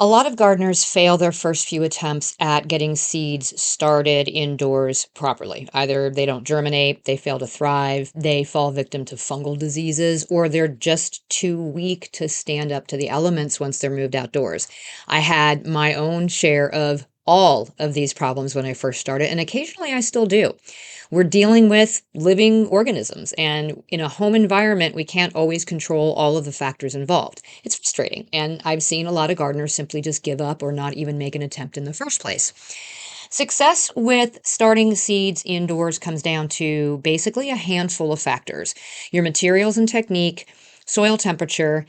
A lot of gardeners fail their first few attempts at getting seeds started indoors properly. Either they don't germinate, they fail to thrive, they fall victim to fungal diseases, or they're just too weak to stand up to the elements once they're moved outdoors. I had my own share of all of these problems when I first started, and occasionally I still do. We're dealing with living organisms, and in a home environment, we can't always control all of the factors involved. It's frustrating, and I've seen a lot of gardeners simply just give up or not even make an attempt in the first place. Success with starting seeds indoors comes down to basically a handful of factors: your materials and technique, soil temperature,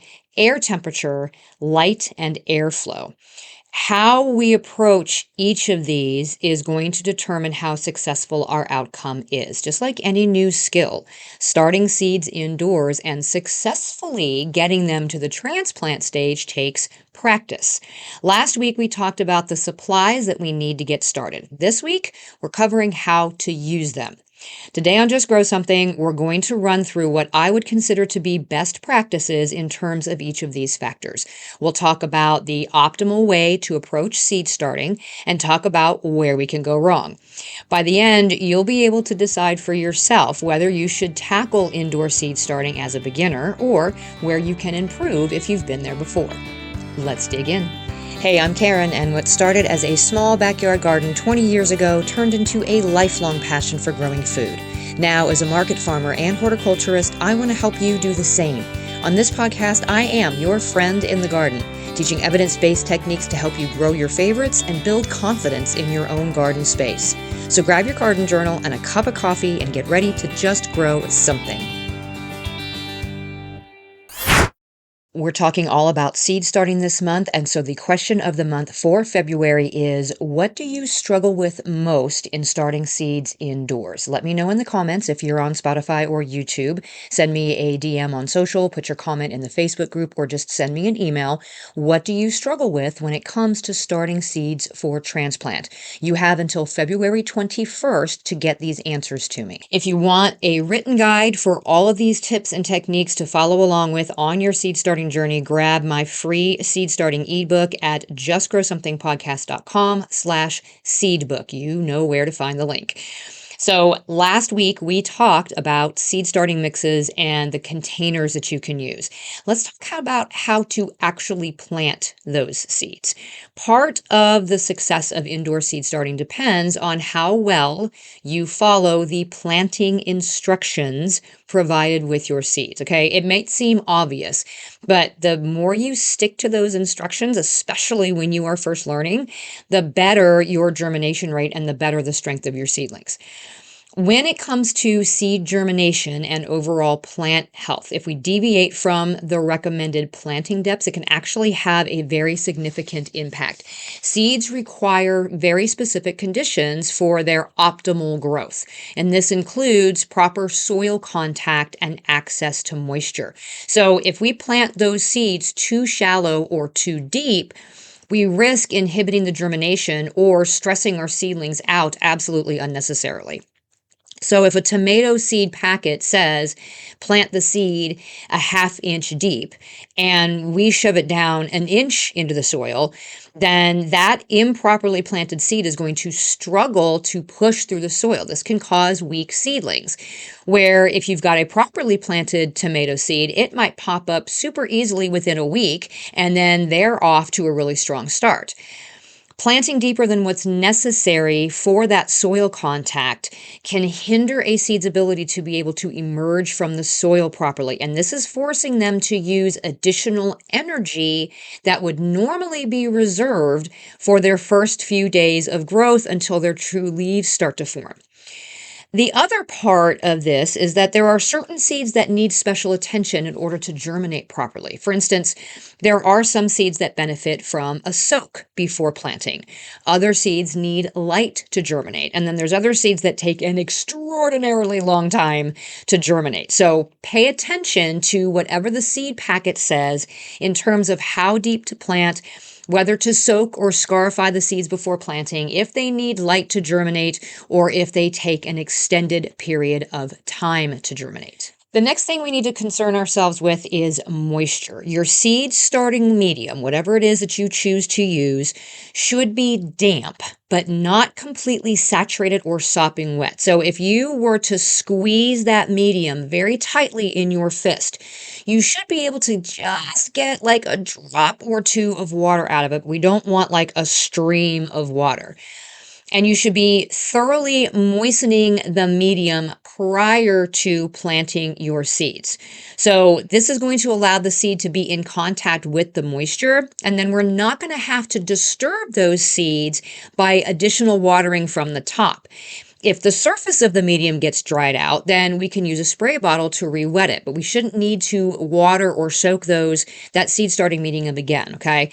light, and airflow. How we approach each of these is going to determine how successful our outcome is. Just like any new skill, starting seeds indoors and successfully getting them to the transplant stage takes practice. Last week, we talked about the supplies that we need to get started. This week, we're covering how to use them. Today on Just Grow Something, we're going to run through what I would consider to be best practices in terms of each of these factors. We'll talk about the optimal way to approach seed starting and talk about where we can go wrong. By the end, you'll be able to decide for yourself whether you should tackle indoor seed starting as a beginner or where you can improve if you've been there before. Let's dig in. Hey, I'm Karen, and what started as a small backyard garden 20 years ago turned into a lifelong passion for growing food. Now, as a market farmer and horticulturist, I want to help you do the same. On this podcast, I am your friend in the garden, teaching evidence-based techniques to help you grow your favorites and build confidence in your own garden space. So grab your garden journal and a cup of coffee and get ready to just grow something. We're talking all about seed starting this month, and so the question of the month for February is, what do you struggle with most in starting seeds indoors? Let me know in the comments if you're on Spotify or YouTube. Send me a DM on social, put your comment in the Facebook group, or just send me an email. What do you struggle with when it comes to starting seeds for transplant? You have until February 21st to get these answers to me. If you want a written guide for all of these tips and techniques to follow along with on your seed starting journey, grab my free seed starting ebook at justgrowsomethingpodcast.com/seedbook. You know where to find the link. So last week we talked about seed starting mixes and the containers that you can use. Let's talk about how to actually plant those seeds. Part of the success of indoor seed starting depends on how well you follow the planting instructions provided with your seeds. Okay, it might seem obvious, but the more you stick to those instructions, especially when you are first learning, the better your germination rate and the better the strength of your seedlings. When it comes to seed germination and overall plant health, if we deviate from the recommended planting depths, it can actually have a very significant impact. Seeds require very specific conditions for their optimal growth, and this includes proper soil contact and access to moisture. So if we plant those seeds too shallow or too deep, we risk inhibiting the germination or stressing our seedlings out absolutely unnecessarily. So if a tomato seed packet says plant the seed a ½ inch deep and we shove it down an inch into the soil, then that improperly planted seed is going to struggle to push through the soil. This can cause weak seedlings, where if you've got a properly planted tomato seed, it might pop up super easily within a week, and then they're off to a really strong start. Planting deeper than what's necessary for that soil contact can hinder a seed's ability to be able to emerge from the soil properly. And this is forcing them to use additional energy that would normally be reserved for their first few days of growth until their true leaves start to form. The other part of this is that there are certain seeds that need special attention in order to germinate properly. For instance, there are some seeds that benefit from a soak before planting. Other seeds need light to germinate. And then there's other seeds that take an extraordinarily long time to germinate. So pay attention to whatever the seed packet says in terms of how deep to plant, whether to soak or scarify the seeds before planting, if they need light to germinate, or if they take an extended period of time to germinate. The next thing we need to concern ourselves with is moisture. Your seed starting medium, whatever it is that you choose to use, should be damp, but not completely saturated or sopping wet. So if you were to squeeze that medium very tightly in your fist, you should be able to just get like a drop or two of water out of it. We don't want like a stream of water. And you should be thoroughly moistening the medium prior to planting your seeds. So this is going to allow the seed to be in contact with the moisture, and then we're not going to have to disturb those seeds by additional watering from the top. If the surface of the medium gets dried out, then we can use a spray bottle to re-wet it, but we shouldn't need to water or soak that seed starting medium again, okay?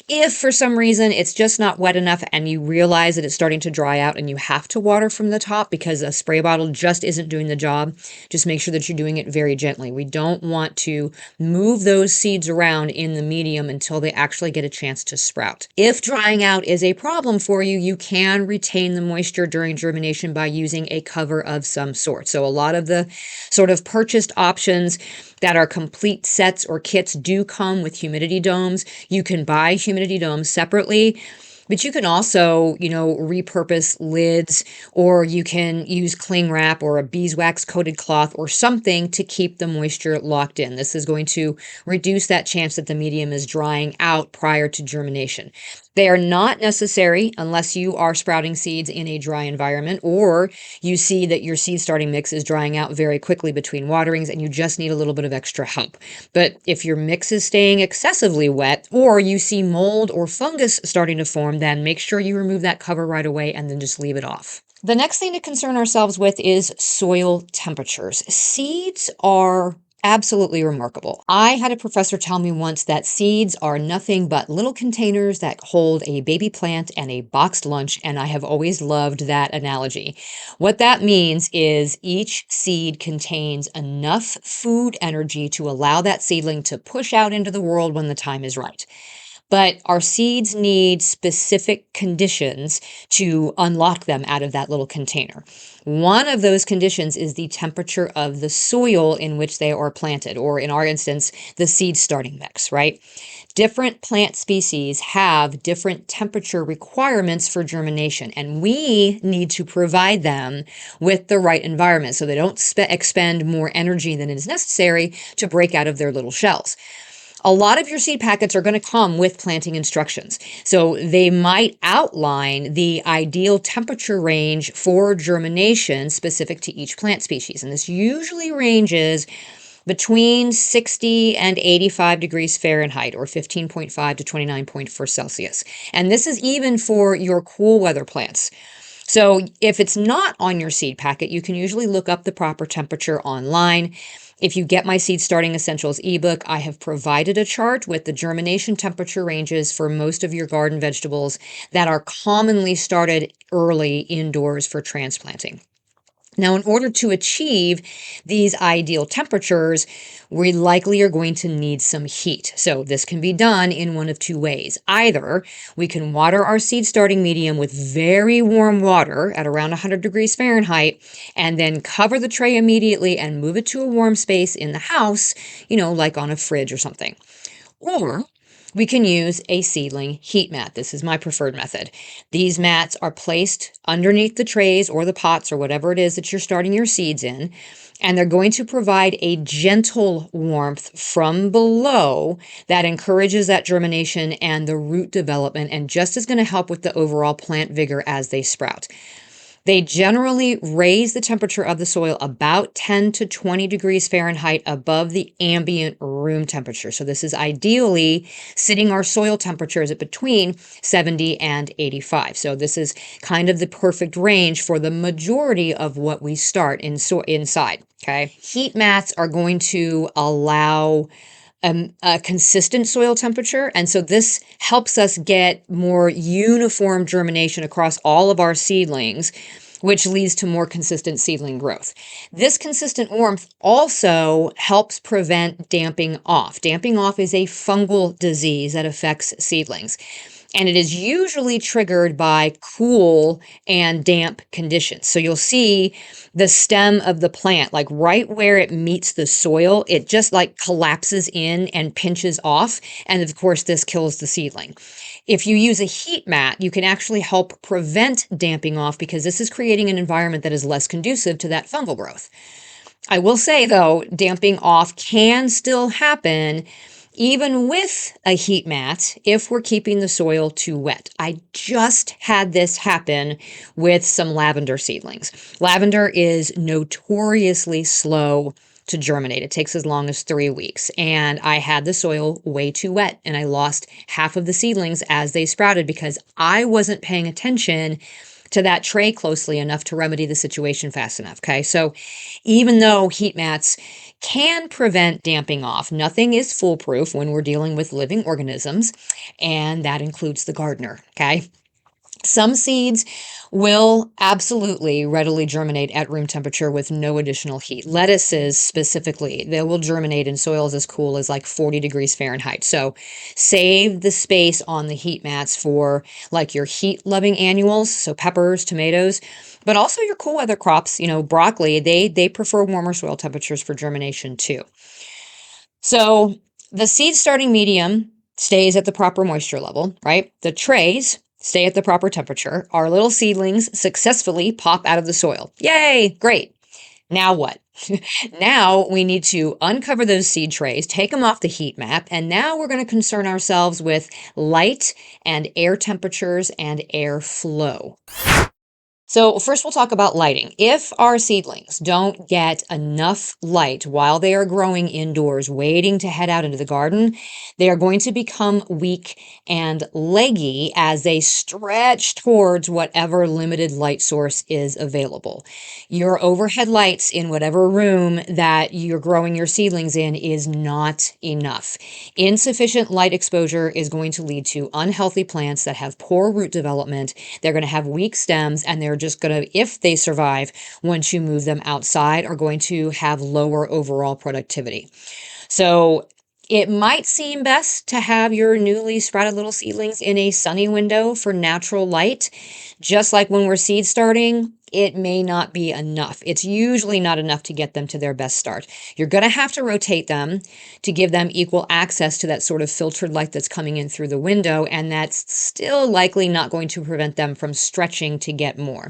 If for some reason it's just not wet enough and you realize that it's starting to dry out and you have to water from the top because a spray bottle just isn't doing the job, just make sure that you're doing it very gently. We don't want to move those seeds around in the medium until they actually get a chance to sprout. If drying out is a problem for you, you can retain the moisture during germination by using a cover of some sort. So a lot of the sort of purchased options that are complete sets or kits do come with humidity domes. You can buy humidity domes separately, but you can also, repurpose lids, or you can use cling wrap or a beeswax coated cloth or something to keep the moisture locked in. This is going to reduce that chance that the medium is drying out prior to germination. They are not necessary unless you are sprouting seeds in a dry environment, or you see that your seed starting mix is drying out very quickly between waterings and you just need a little bit of extra help. But if your mix is staying excessively wet, or you see mold or fungus starting to form, then make sure you remove that cover right away and then just leave it off. The next thing to concern ourselves with is soil temperatures. Seeds are absolutely remarkable. I had a professor tell me once that seeds are nothing but little containers that hold a baby plant and a boxed lunch, and I have always loved that analogy. What that means is each seed contains enough food energy to allow that seedling to push out into the world when the time is right. But our seeds need specific conditions to unlock them out of that little container. One of those conditions is the temperature of the soil in which they are planted, or in our instance, the seed starting mix, right? Different plant species have different temperature requirements for germination, and we need to provide them with the right environment so they don't expend more energy than is necessary to break out of their little shells. A lot of your seed packets are going to come with planting instructions. So they might outline the ideal temperature range for germination specific to each plant species. And this usually ranges between 60 and 85 degrees Fahrenheit, or 15.5 to 29.4 Celsius. And this is even for your cool weather plants. So if it's not on your seed packet, you can usually look up the proper temperature online. If you get my Seed Starting Essentials ebook, I have provided a chart with the germination temperature ranges for most of your garden vegetables that are commonly started early indoors for transplanting. Now, in order to achieve these ideal temperatures, we likely are going to need some heat. So this can be done in one of two ways. Either we can water our seed starting medium with very warm water at around 100 degrees Fahrenheit, and then cover the tray immediately and move it to a warm space in the house, like on a fridge or something. Or we can use a seedling heat mat. This is my preferred method. These mats are placed underneath the trays or the pots or whatever it is that you're starting your seeds in, and they're going to provide a gentle warmth from below that encourages that germination and the root development, and just is going to help with the overall plant vigor as they sprout. They generally raise the temperature of the soil about 10 to 20 degrees Fahrenheit above the ambient room temperature. So this is ideally sitting our soil temperatures at between 70 and 85. So this is kind of the perfect range for the majority of what we start inside, okay? Heat mats are going to allow a consistent soil temperature. And so this helps us get more uniform germination across all of our seedlings, which leads to more consistent seedling growth. This consistent warmth also helps prevent damping off. Damping off is a fungal disease that affects seedlings. And it is usually triggered by cool and damp conditions. So you'll see the stem of the plant, like right where it meets the soil, it just like collapses in and pinches off. And of course, this kills the seedling. If you use a heat mat, you can actually help prevent damping off because this is creating an environment that is less conducive to that fungal growth. I will say though, damping off can still happen even with a heat mat if we're keeping the soil too wet. I just had this happen with some lavender seedlings. Lavender is notoriously slow to germinate. It takes as long as 3 weeks. And I had the soil way too wet and I lost half of the seedlings as they sprouted because I wasn't paying attention to that tray closely enough to remedy the situation fast enough. Okay. So even though heat mats can prevent damping off, nothing is foolproof when we're dealing with living organisms, and that includes the gardener. Okay. Some seeds will absolutely readily germinate at room temperature with no additional heat. Lettuces specifically, they will germinate in soils as cool as like 40 degrees Fahrenheit. So save the space on the heat mats for like your heat loving annuals, so peppers, tomatoes, but also your cool weather crops, broccoli, they prefer warmer soil temperatures for germination too. So the seed starting medium stays at the proper moisture level, right? The trays stay at the proper temperature. Our little seedlings successfully pop out of the soil. Yay, great. Now what? Now we need to uncover those seed trays, take them off the heat map, and now we're going to concern ourselves with light and air temperatures and air flow. So first we'll talk about lighting. If our seedlings don't get enough light while they are growing indoors, waiting to head out into the garden, they are going to become weak and leggy as they stretch towards whatever limited light source is available. Your overhead lights in whatever room that you're growing your seedlings in is not enough. Insufficient light exposure is going to lead to unhealthy plants that have poor root development. They're going to have weak stems, and they're just going to, if they survive once you move them outside, are going to have lower overall productivity. So it might seem best to have your newly sprouted little seedlings in a sunny window for natural light. Just like when we're seed starting, it may not be enough. It's usually not enough to get them to their best start. You're going to have to rotate them to give them equal access to that sort of filtered light that's coming in through the window, and that's still likely not going to prevent them from stretching to get more.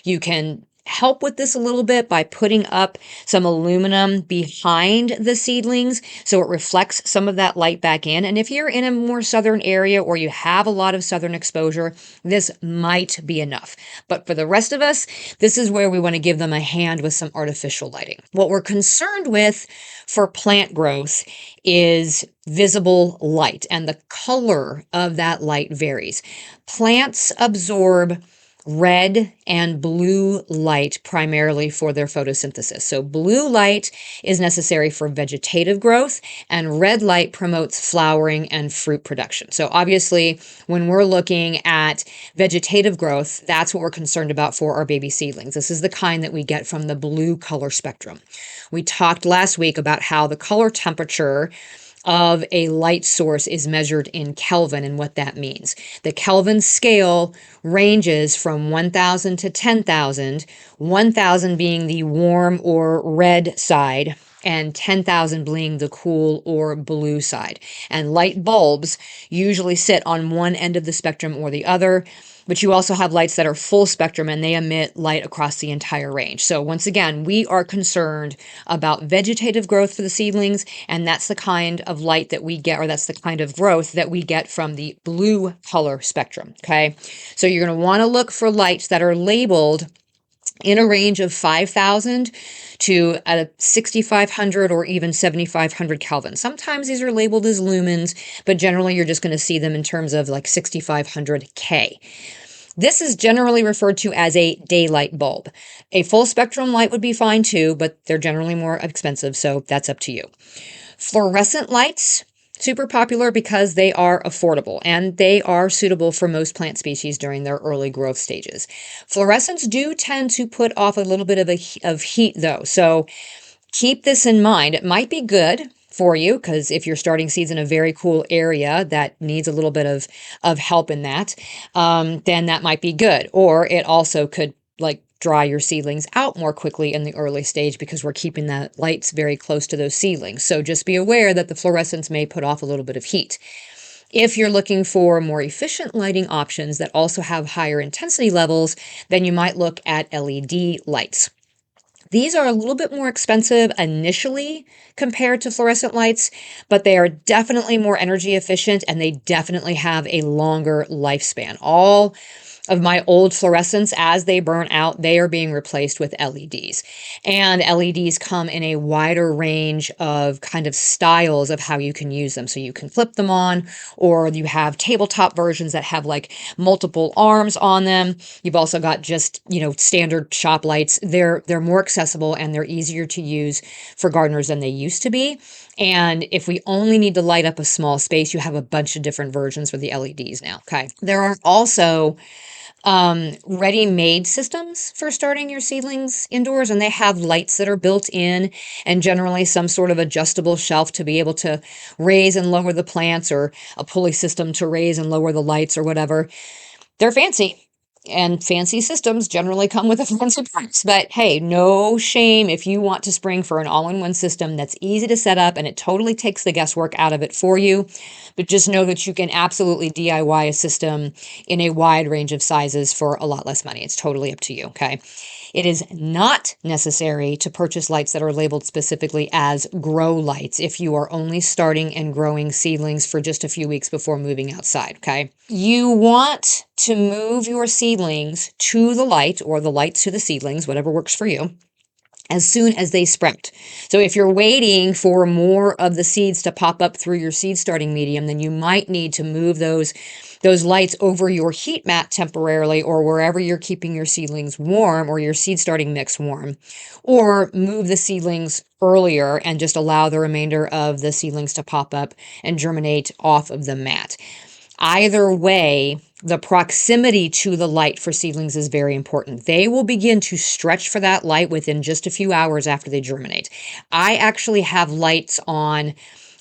You can help with this a little bit by putting up some aluminum behind the seedlings so it reflects some of that light back in. And if you're in a more southern area or you have a lot of southern exposure, this might be enough. But for the rest of us, this is where we want to give them a hand with some artificial lighting. What we're concerned with for plant growth is visible light, and the color of that light varies. Plants absorb red and blue light primarily for their photosynthesis. So blue light is necessary for vegetative growth, and red light promotes flowering and fruit production. So obviously, when we're looking at vegetative growth, that's what we're concerned about for our baby seedlings. This is the kind that we get from the blue color spectrum. We talked last week about how the color temperature of a light source is measured in Kelvin and what that means. The Kelvin scale ranges from 1,000 to 10,000, 1,000 being the warm or red side, and 10,000 being the cool or blue side. And light bulbs usually sit on one end of the spectrum or the other. But you also have lights that are full spectrum and they emit light across the entire range. So once again, we are concerned about vegetative growth for the seedlings, and that's the kind of light that we get, or that's the kind of growth that we get from the blue color spectrum, okay? So you're going to want to look for lights that are labeled in a range of 5,000 to 6,500 or even 7,500 Kelvin. Sometimes these are labeled as lumens, but generally you're just going to see them in terms of like 6,500 K. This is generally referred to as a daylight bulb. A full spectrum light would be fine too, but they're generally more expensive, so that's up to you. Fluorescent lights, super popular because they are affordable and they are suitable for most plant species during their early growth stages. Fluorescents do tend to put off a little bit of heat though, so keep this in mind. It might be good for you, because if you're starting seeds in a very cool area that needs a little bit of help in that, then that might be good. Or it also could like dry your seedlings out more quickly in the early stage because we're keeping the lights very close to those seedlings. So just be aware that the fluorescence may put off a little bit of heat. If you're looking for more efficient lighting options that also have higher intensity levels, then you might look at LED lights. These are a little bit more expensive initially compared to fluorescent lights, but they are definitely more energy efficient and they definitely have a longer lifespan. All of my old fluorescents, as they burn out, they are being replaced with LEDs. And LEDs come in a wider range of kind of styles of how you can use them. So you can flip them on, or you have tabletop versions that have like multiple arms on them. You've also got just, standard shop lights. They're more accessible and they're easier to use for gardeners than they used to be. And if we only need to light up a small space, you have a bunch of different versions for the LEDs now. Okay. There are also ready-made systems for starting your seedlings indoors, and they have lights that are built in and generally some sort of adjustable shelf to be able to raise and lower the plants, or a pulley system to raise and lower the lights or whatever. They're fancy. And fancy systems generally come with a fancy price. But hey, no shame if you want to spring for an all-in-one system that's easy to set up and it totally takes the guesswork out of it for you. But just know that you can absolutely DIY a system in a wide range of sizes for a lot less money. It's totally up to you, okay? It is not necessary to purchase lights that are labeled specifically as grow lights if you are only starting and growing seedlings for just a few weeks before moving outside, okay? You want to move your seedlings to the light, or the lights to the seedlings, whatever works for you, as soon as they sprout. So if you're waiting for more of the seeds to pop up through your seed starting medium, then you might need to move those lights over your heat mat temporarily, or wherever you're keeping your seedlings warm or your seed starting mix warm, or move the seedlings earlier and just allow the remainder of the seedlings to pop up and germinate off of the mat. Either way, the proximity to the light for seedlings is very important. They will begin to stretch for that light within just a few hours after they germinate. I actually have lights on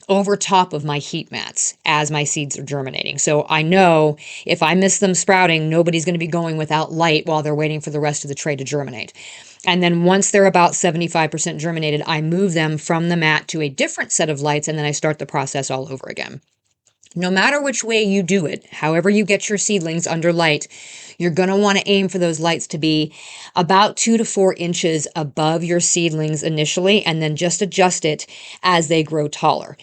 over top of my heat mats as my seeds are germinating. So I know if I miss them sprouting, nobody's going to be going without light while they're waiting for the rest of the tray to germinate. And then once they're about 75% germinated, I move them from the mat to a different set of lights, and then I start the process all over again. No matter which way you do it, however you get your seedlings under light, you're going to want to aim for those lights to be about 2 to 4 inches above your seedlings initially, and then just adjust it as they grow taller.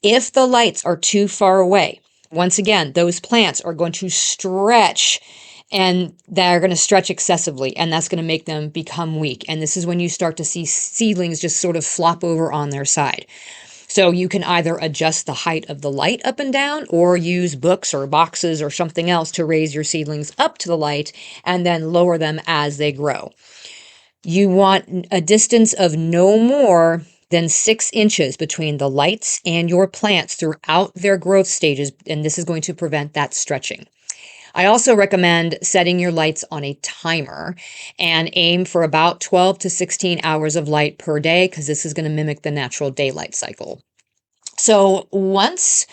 If the lights are too far away, once again, those plants are going to stretch, and they're going to stretch excessively, and that's going to make them become weak. And this is when you start to see seedlings just sort of flop over on their side. So you can either adjust the height of the light up and down, or use books or boxes or something else to raise your seedlings up to the light and then lower them as they grow. You want a distance of no more than 6 inches between the lights and your plants throughout their growth stages, and this is going to prevent that stretching. I also recommend setting your lights on a timer and aim for about 12 to 16 hours of light per day, because this is going to mimic the natural daylight cycle. So once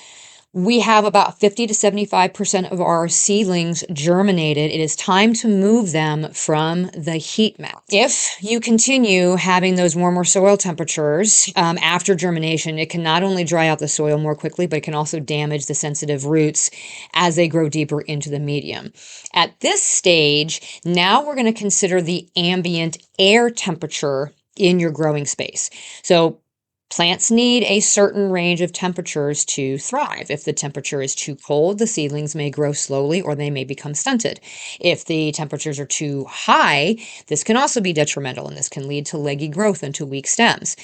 we have about 50 to 75% of our seedlings germinated, it is time to move them from the heat mat. If you continue having those warmer soil temperatures after germination, it can not only dry out the soil more quickly, but it can also damage the sensitive roots as they grow deeper into the medium. At this stage, now we're going to consider the ambient air temperature in your growing space. So plants need a certain range of temperatures to thrive. If the temperature is too cold, the seedlings may grow slowly or they may become stunted. If the temperatures are too high, this can also be detrimental, and this can lead to leggy growth and to weak stems.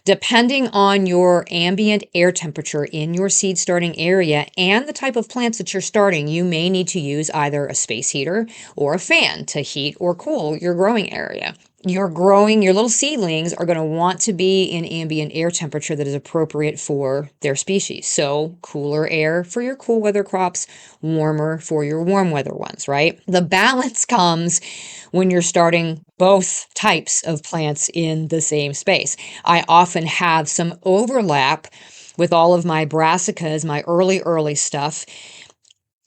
Depending on your ambient air temperature in your seed starting area and the type of plants that you're starting, you may need to use either a space heater or a fan to heat or cool your growing area. Your little seedlings are going to want to be in ambient air temperature that is appropriate for their species. So cooler air for your cool weather crops, warmer for your warm weather ones, right? The balance comes when you're starting both types of plants in the same space. I often have some overlap with all of my brassicas, my early stuff,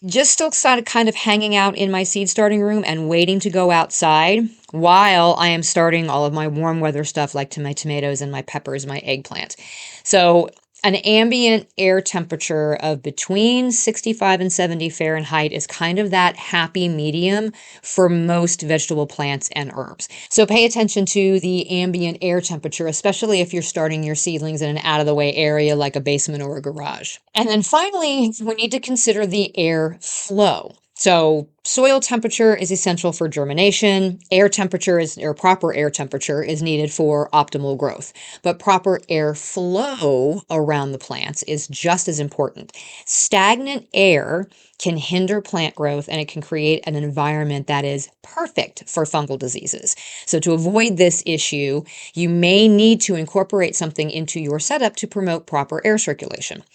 just still kind of hanging out in my seed starting room and waiting to go outside while I am starting all of my warm weather stuff like to my tomatoes and my peppers, my eggplant. So an ambient air temperature of between 65 and 70 Fahrenheit is kind of that happy medium for most vegetable plants and herbs. So pay attention to the ambient air temperature, especially if you're starting your seedlings in an out of the way area like a basement or a garage. And then finally, we need to consider the air flow. So soil temperature is essential for germination. Proper air temperature is needed for optimal growth. But proper air flow around the plants is just as important. Stagnant air can hinder plant growth and it can create an environment that is perfect for fungal diseases. So to avoid this issue, you may need to incorporate something into your setup to promote proper air circulation.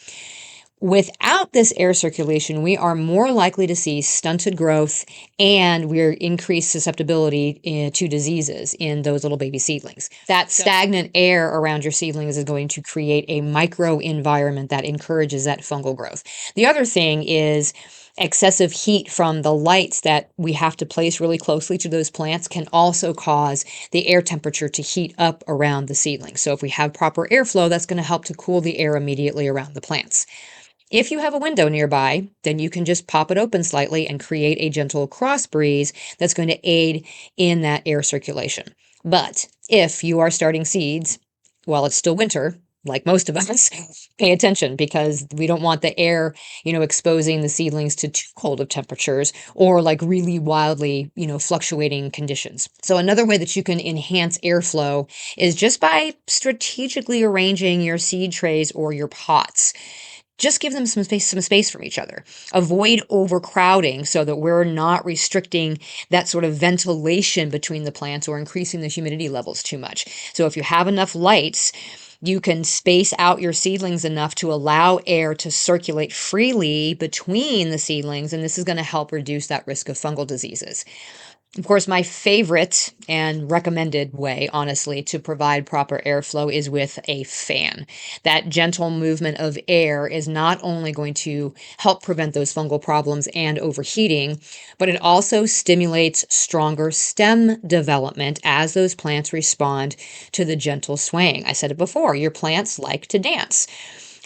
Without this air circulation, we are more likely to see stunted growth and we're increased susceptibility to diseases in those little baby seedlings. That stagnant air around your seedlings is going to create a micro environment that encourages that fungal growth. The other thing is excessive heat from the lights that we have to place really closely to those plants can also cause the air temperature to heat up around the seedlings. So if we have proper airflow, that's going to help to cool the air immediately around the plants. If you have a window nearby, then you can just pop it open slightly and create a gentle cross breeze that's going to aid in that air circulation. But if you are starting seeds while it's still winter, like most of us, pay attention because we don't want the air, exposing the seedlings to too cold of temperatures or like really wildly, fluctuating conditions. So another way that you can enhance airflow is just by strategically arranging your seed trays or your pots. Just give them some space from each other. Avoid overcrowding so that we're not restricting that sort of ventilation between the plants or increasing the humidity levels too much. So if you have enough lights, you can space out your seedlings enough to allow air to circulate freely between the seedlings, and this is going to help reduce that risk of fungal diseases. Of course, my favorite and recommended way, honestly, to provide proper airflow is with a fan. That gentle movement of air is not only going to help prevent those fungal problems and overheating, but it also stimulates stronger stem development as those plants respond to the gentle swaying. I said it before, your plants like to dance.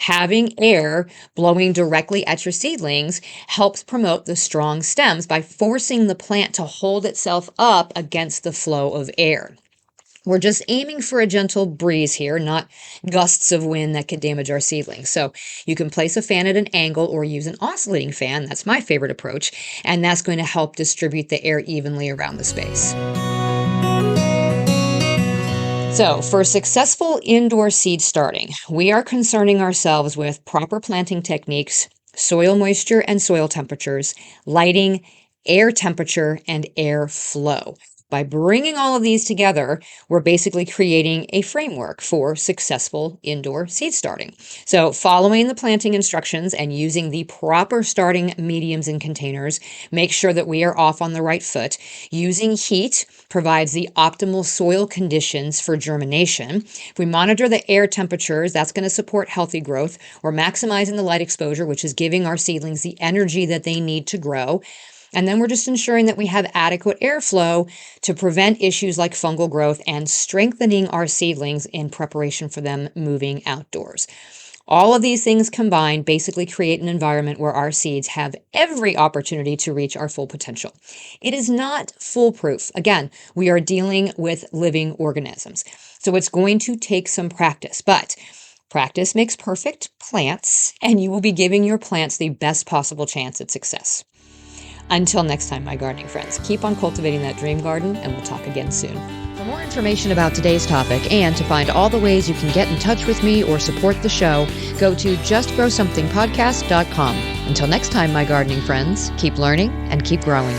Having air blowing directly at your seedlings helps promote the strong stems by forcing the plant to hold itself up against the flow of air. We're just aiming for a gentle breeze here, not gusts of wind that could damage our seedlings. So you can place a fan at an angle or use an oscillating fan. That's my favorite approach. And that's going to help distribute the air evenly around the space. So for successful indoor seed starting, we are concerning ourselves with proper planting techniques, soil moisture and soil temperatures, lighting, air temperature, and air flow. By bringing all of these together, we're basically creating a framework for successful indoor seed starting. So following the planting instructions and using the proper starting mediums and containers, make sure that we are off on the right foot. Using heat provides the optimal soil conditions for germination. If we monitor the air temperatures, that's going to support healthy growth. We're maximizing the light exposure, which is giving our seedlings the energy that they need to grow. And then we're just ensuring that we have adequate airflow to prevent issues like fungal growth and strengthening our seedlings in preparation for them moving outdoors. All of these things combined basically create an environment where our seeds have every opportunity to reach our full potential. It is not foolproof. Again, we are dealing with living organisms. So it's going to take some practice, but practice makes perfect plants, and you will be giving your plants the best possible chance at success. Until next time, my gardening friends, keep on cultivating that dream garden, and we'll talk again soon. For more information about today's topic and to find all the ways you can get in touch with me or support the show, go to justgrowsomethingpodcast.com. Until next time, my gardening friends, keep learning and keep growing.